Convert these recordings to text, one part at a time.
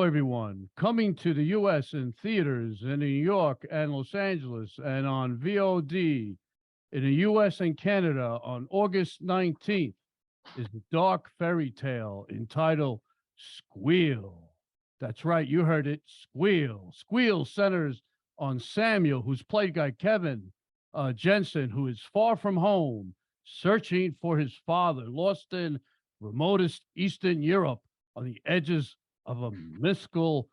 everyone. Coming to the U.S. in theaters in New York and Los Angeles and on VOD in the U.S. and Canada on August 19th is the dark fairy tale entitled Squeal. That's right, you heard it, Squeal. Squeal centers on Samuel, who's played by Kevin Janssens, who is far from home, searching for his father, lost in remotest Eastern Europe on the edges of a mystical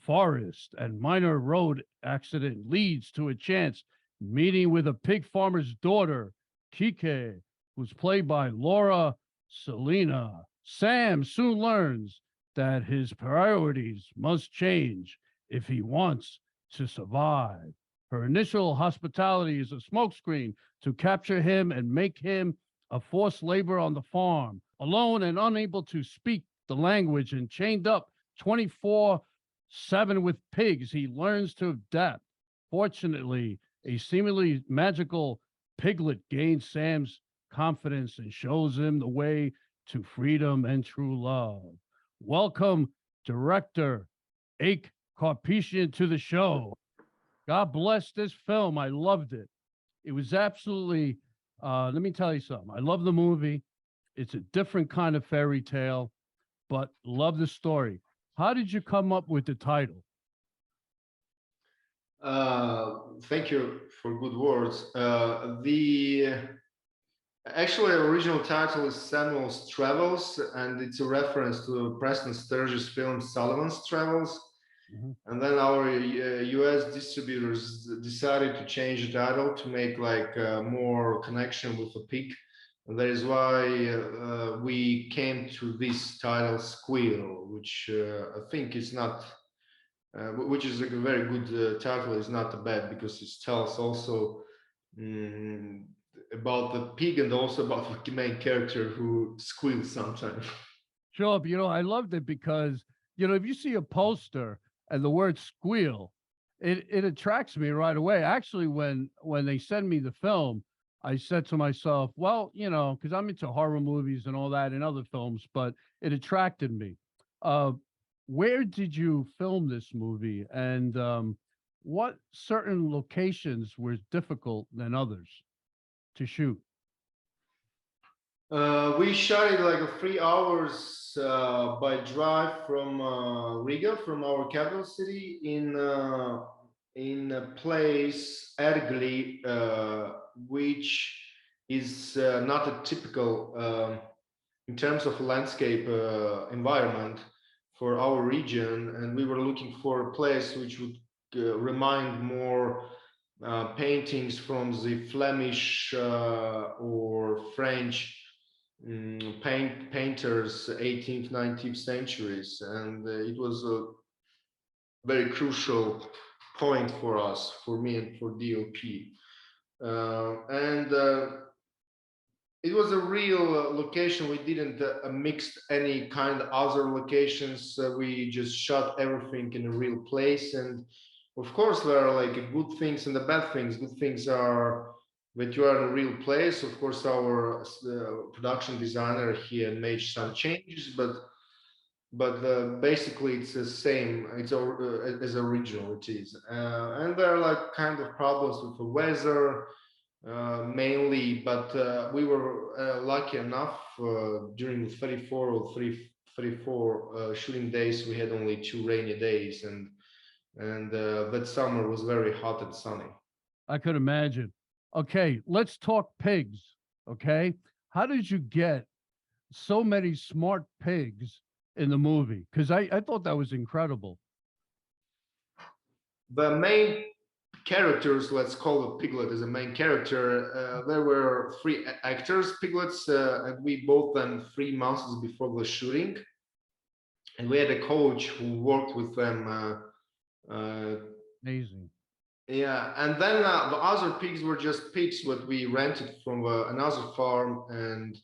forest, and minor road accident leads to a chance meeting with a pig farmer's daughter, Kirke, who's played by Siliņa. Sam soon learns that his priorities must change if he wants to survive. Her initial hospitality is a smokescreen to capture him and make him a forced labor on the farm. Alone and unable to speak the language and chained up 24/7 with pigs, he learns to adapt. Fortunately, a seemingly magical piglet gains Sam's confidence and shows him the way to freedom and true love. Welcome, director Aik Karapetian, to the show. God bless this film. I loved it. It was absolutely, let me tell you something. I love the movie. It's a different kind of fairy tale, but love the story. How did you come up with the title? Thank you for good words. The actually original title is Samuel's Travels, and it's a reference to Preston Sturges' film Sullivan's Travels. And then our US distributors decided to change the title to make like more connection with the pig. And that is why we came to this title Squeal, which I think is not, which is a very good title. Is not bad because it tells also about the pig and also about the main character who squeals sometimes. Sure, I loved it because, if you see a poster and the word squeal, it attracts me right away. Actually, when they send me the film, I said to myself, well, because I'm into horror movies and all that and other films, but it attracted me. Where did you film this movie, and what certain locations were difficult than others to shoot? We shot it like 3 hours by drive from Riga, from our capital city, in a place Ergli, which is not a typical in terms of landscape environment for our region, and we were looking for a place which would remind more paintings from the Flemish or French painters 18th 19th centuries, and it was a very crucial point for us, for me and for DOP, and it was a real location. We didn't mix any kind of other locations. We just shot everything in a real place, and of course there are like good things and the bad things. Good things are when you are in a real place. Of course, our production designer here made some changes, but basically it's the same. It's as original it is, and there are like kind of problems with the weather mainly. But we were lucky enough during 34 or 34 shooting days. We had only 2 rainy days, and that summer was very hot and sunny. I could imagine. Okay, let's talk pigs. Okay, how did you get so many smart pigs in the movie? Because I thought that was incredible. The main characters, let's call it Piglet as a main character, there were 3 actors, Piglets, and we bought them 3 months before the shooting. And we had a coach who worked with them. Amazing. Yeah, and then the other pigs were just pigs what we rented from another farm, and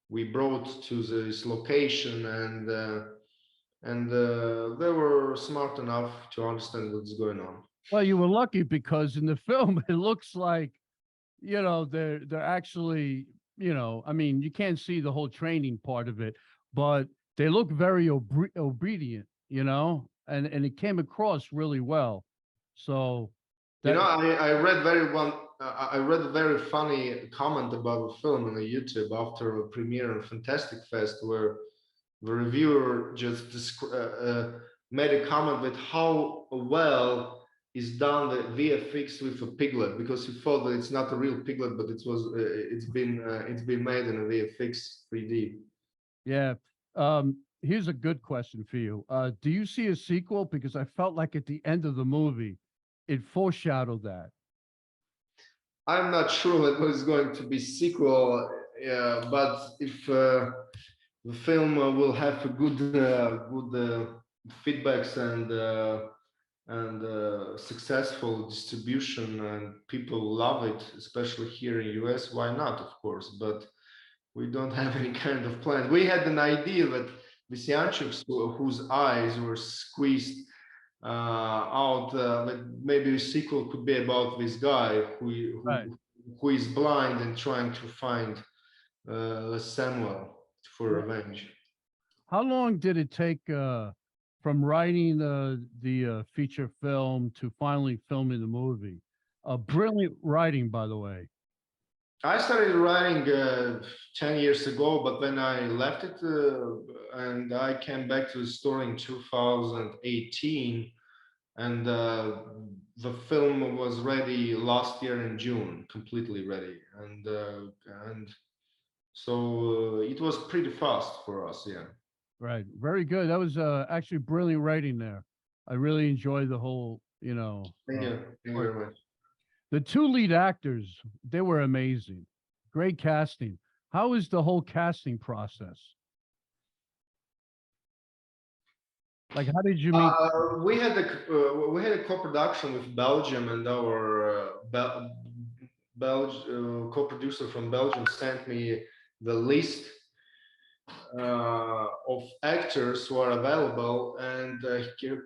we brought to this location, and they were smart enough to understand what's going on. Well, you were lucky because in the film it looks like, they're actually, I mean, you can't see the whole training part of it, but they look very obedient, and it came across really well. So You know, that I read I read a very funny comment about the film on the YouTube after a premiere on Fantastic Fest, where the reviewer just made a comment with how well is done the VFX with a piglet, because he thought that it's not a real piglet, but it's been made in a VFX 3D. yeah. Here's a good question for you. Do you see a sequel? Because I felt like at the end of the movie, it foreshadowed that. I'm not sure that was going to be sequel, but if the film will have a good feedbacks and successful distribution, and people love it, especially here in US, why not, of course, but we don't have any kind of plan. We had an idea that Visyanchuk's, whose eyes were squeezed out, that maybe a sequel could be about this guy Right. who is blind and trying to find Samuel for Yeah. revenge. How long did it take from writing the feature film to finally filming the movie? Brilliant writing, by the way. I started writing 10 years ago, but then I left it and I came back to the story in 2018, and the film was ready last year in June, completely ready, and so it was pretty fast for us. Yeah. Right. Very good. That was actually brilliant writing there. I really enjoyed the whole, Thank you. Thank you story. very much. The two lead actors, they were amazing. Great casting. How is the whole casting process? Like, how did you meet? We had a co-production with Belgium, and our co-producer from Belgium sent me the list of actors who are available, and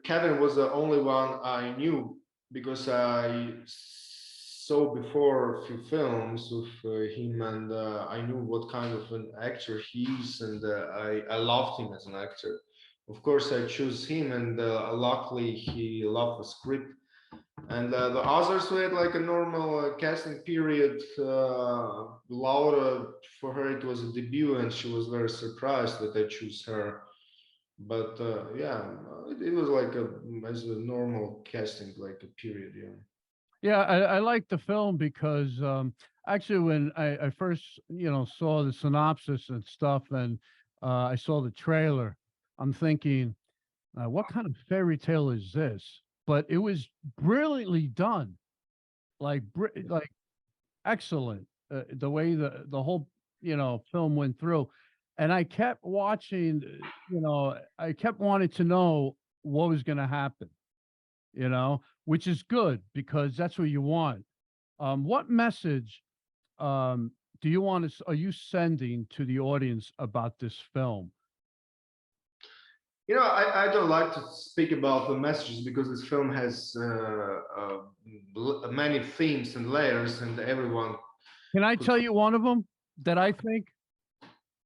Kevin was the only one I knew, because I saw before a few films with him, and I knew what kind of an actor he is, and I loved him as an actor. Of course, I chose him, and luckily he loved the script. And the others, we had like a normal casting period. Laura, for her, it was a debut, and she was very surprised that I chose her. But yeah, it was like as a normal casting, like a period. Yeah. Yeah, I like the film because actually when I first, saw the synopsis and stuff, and I saw the trailer, I'm thinking, what kind of fairy tale is this? But it was brilliantly done, like excellent. The way the whole film went through, and I kept watching. I kept wanting to know what was going to happen. Which is good because that's what you want. What message do you want to? Are you sending to the audience about this film? You know, I don't like to speak about the messages, because this film has many themes and layers, and everyone Can I could. tell you one of them that I think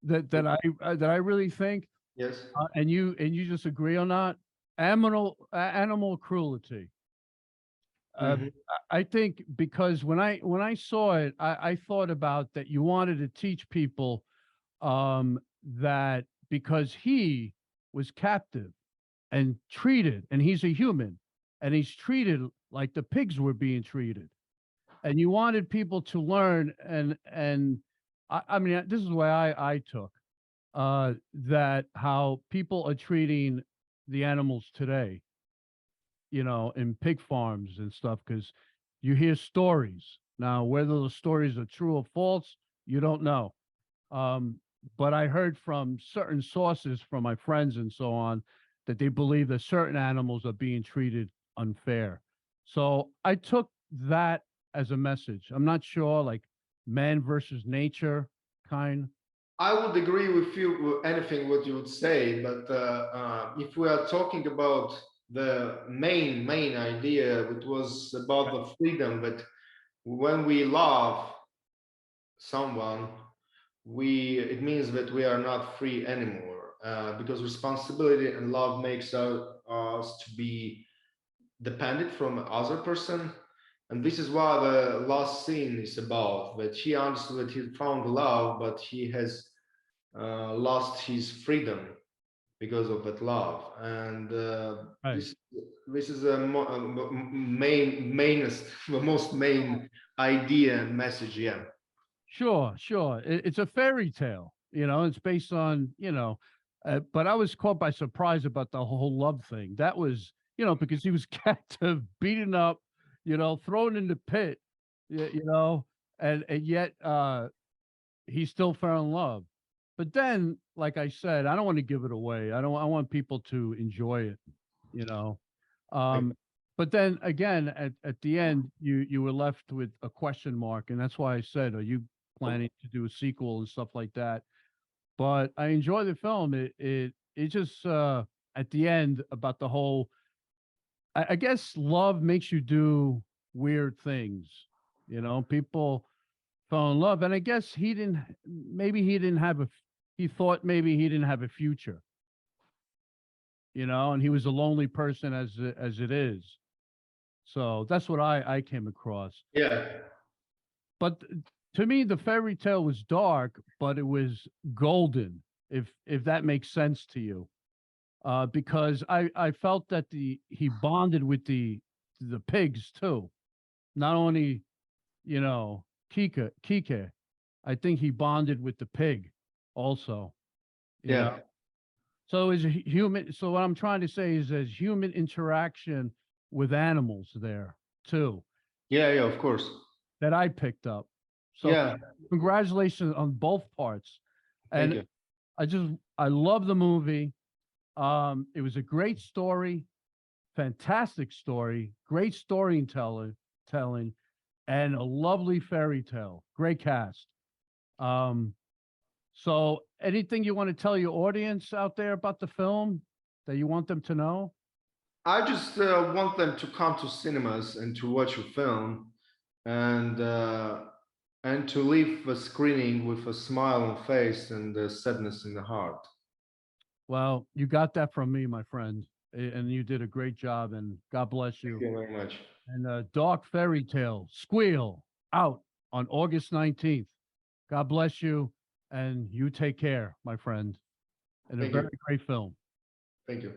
that I really think, Yes. and you just agree on that? Animal cruelty. Mhm. I think because when I saw it, I thought about that you wanted to teach people that because he was captive and treated, and he's a human, and he's treated like the pigs were being treated, and you wanted people to learn, and I mean this is the way I took that how people are treating the animals today, in pig farms and stuff, because you hear stories. Now, whether the stories are true or false, you don't know. Um, but I heard from certain sources, from my friends and so on, that they believe that certain animals are being treated unfair. So I took that as a message. I'm not sure, like man versus nature kind. I would agree with you with anything what you would say, but if we are talking about the main idea, it was about the freedom that when we love someone, it means that we are not free anymore, because responsibility and love makes us to be dependent from other person. And this is what the last scene is about, that he understood that he found love, but he has lost his freedom because of that love. And Right. this is a mainest, the most main idea and message. Yeah. Sure, sure. It's a fairy tale, it's based on, but I was caught by surprise about the whole love thing. That was, because he was captive, beaten up, thrown in the pit, and yet he still fell in love. But then, like I said, I don't want to give it away. I want people to enjoy it, you know. Um, but then again, at the end, you were left with a question mark, and that's why I said, are you planning to do a sequel and stuff like that? But I enjoy the film. It just at the end about the whole. I guess love makes you do weird things. People fell in love, and I guess he didn't. Maybe he didn't have a. He thought maybe he didn't have a future. And he was a lonely person as it is. So that's what I came across. Yeah. But to me, the fairy tale was dark, but it was golden, if that makes sense to you. Because I felt that he bonded with the pigs too. Not only, Kirke, I think he bonded with the pig also. You know? Yeah. So as a human, so what I'm trying to say is there's human interaction with animals there too Yeah. Yeah. Of course. that I picked up. So Yeah. congratulations on both parts. Thank And you. I love the movie. It was a great story, fantastic story, great telling, and a lovely fairy tale. Great cast. Um, so anything you want to tell your audience out there about the film that you want them to know? I just want them to come to cinemas and to watch a film, and uh, and to leave the screening with a smile on face and sadness in the heart. Well, you got that from me, my friend, and you did a great job. And God bless Thank you. you very much. And Dark Fairy Tale, Squeal, out on August 19th. God bless you, and you take care, my friend. And a Thank very you. great film. Thank you.